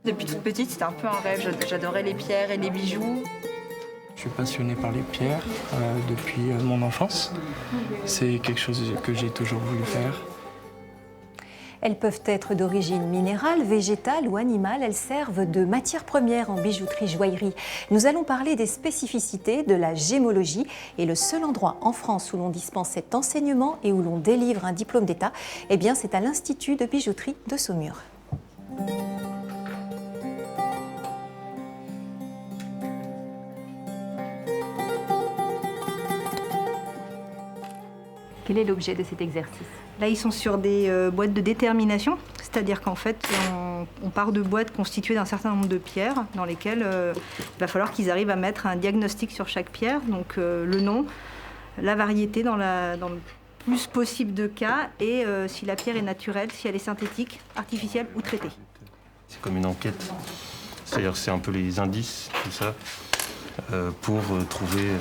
Depuis toute petite, c'était un peu un rêve. J'adorais les pierres et les bijoux. Je suis passionné par les pierres depuis mon enfance. C'est quelque chose que j'ai toujours voulu faire. Elles peuvent être d'origine minérale, végétale ou animale. Elles servent de matière première en bijouterie-joaillerie. Nous allons parler des spécificités de la gémologie et le seul endroit en France où l'on dispense cet enseignement et où l'on délivre un diplôme d'État, eh bien, c'est à l'Institut de bijouterie de Saumur. Quel est l'objet de cet exercice? Là, ils sont sur des boîtes de détermination, c'est-à-dire qu'en fait, on part de boîtes constituées d'un certain nombre de pierres dans lesquelles il va falloir qu'ils arrivent à mettre un diagnostic sur chaque pierre, donc le nom, la variété dans le plus possible de cas et si la pierre est naturelle, si elle est synthétique, artificielle ou traitée. C'est comme une enquête, c'est-à-dire c'est un peu les indices, tout ça, pour trouver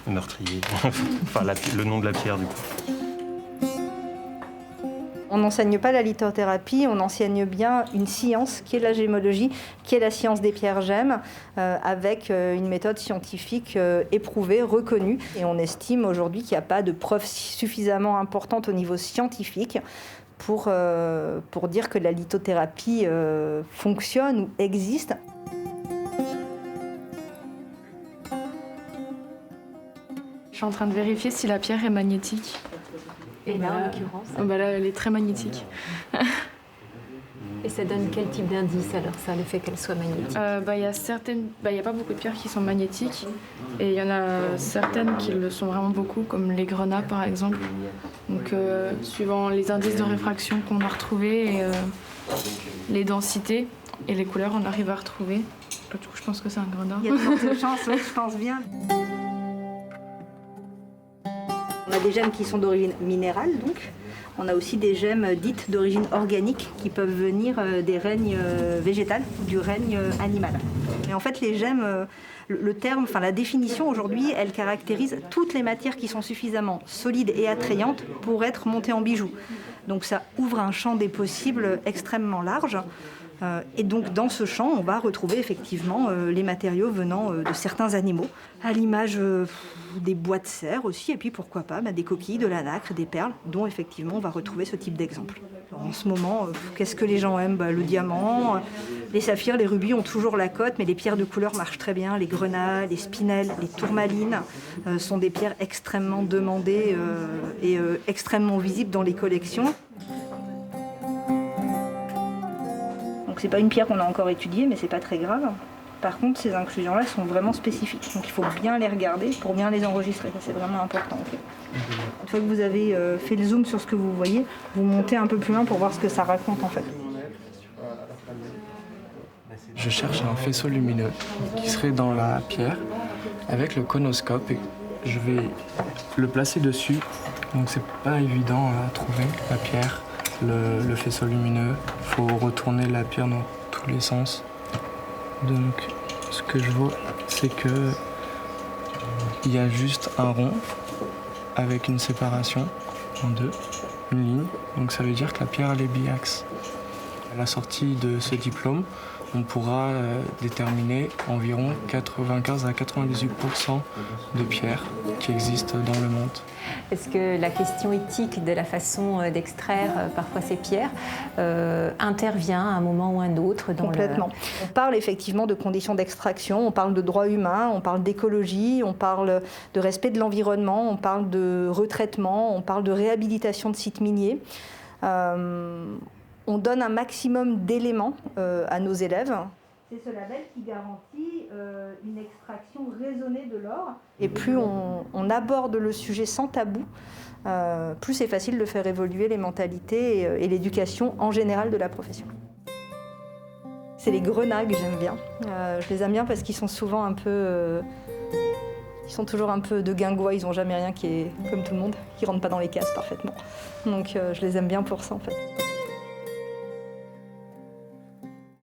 le meurtrier, enfin le nom de la pierre du coup. On n'enseigne pas la lithothérapie, on enseigne bien une science qui est la gémologie, qui est la science des pierres gemmes, avec une méthode scientifique éprouvée, reconnue. Et on estime aujourd'hui qu'il n'y a pas de preuves suffisamment importantes au niveau scientifique pour dire que la lithothérapie fonctionne ou existe. Je suis en train de vérifier si la pierre est magnétique. Et là, en l'occurrence? Là, elle est très magnétique. Et ça donne quel type d'indice alors, ça, le fait qu'elle soit magnétique? Il y a pas beaucoup de pierres qui sont magnétiques. Et il y en a certaines qui le sont vraiment beaucoup, comme les grenats par exemple. Donc, suivant les indices de réfraction qu'on a retrouvés, et les densités et les couleurs, on arrive à retrouver. Du coup, je pense que c'est un grenat. Il y a de fortes chances, oui, je pense bien. On a des gemmes qui sont d'origine minérale, donc. On a aussi des gemmes dites d'origine organique qui peuvent venir des règnes végétales ou du règne animal. Et en fait, les gemmes, le terme, enfin la définition aujourd'hui, elle caractérise toutes les matières qui sont suffisamment solides et attrayantes pour être montées en bijoux. Donc ça ouvre un champ des possibles extrêmement large. Et donc dans ce champ, on va retrouver effectivement les matériaux venant de certains animaux, à l'image des bois de cerf aussi, et puis pourquoi pas des coquilles, de la nacre, des perles, dont effectivement on va retrouver ce type d'exemple. En ce moment, qu'est-ce que les gens aiment? Le diamant, les saphirs, les rubis ont toujours la cote, mais les pierres de couleur marchent très bien. Les grenats, les spinels, les tourmalines sont des pierres extrêmement demandées et extrêmement visibles dans les collections. Donc c'est pas une pierre qu'on a encore étudiée, mais c'est pas très grave. Par contre, ces inclusions-là sont vraiment spécifiques. Donc il faut bien les regarder pour bien les enregistrer. Ça, c'est vraiment important. En fait. Une fois que vous avez fait le zoom sur ce que vous voyez, vous montez un peu plus loin pour voir ce que ça raconte en fait. Je cherche un faisceau lumineux qui serait dans la pierre avec le conoscope et je vais le placer dessus. Donc c'est pas évident à trouver la pierre, le faisceau lumineux. Il faut retourner la pierre dans tous les sens. Donc ce que je vois, c'est que il y a juste un rond avec une séparation en deux, une ligne. Donc ça veut dire que la pierre elle est biaxe. À la sortie de ce diplôme, on pourra déterminer environ 95 à 98% de pierres qui existent dans le monde. Est-ce que la question éthique de la façon d'extraire parfois ces pierres intervient à un moment ou à un autre dans Complètement. On parle effectivement de conditions d'extraction, on parle de droits humains, on parle d'écologie, on parle de respect de l'environnement, on parle de retraitement, on parle de réhabilitation de sites miniers. On donne un maximum d'éléments à nos élèves. C'est ce label qui garantit une extraction raisonnée de l'or. Et plus on aborde le sujet sans tabou, plus c'est facile de faire évoluer les mentalités et l'éducation en général de la profession. C'est les grenats que j'aime bien. Je les aime bien parce qu'ils sont souvent un peu... ils sont toujours un peu de guingois, ils n'ont jamais rien qui est comme tout le monde, qui ne rentre pas dans les cases parfaitement. Donc je les aime bien pour ça en fait.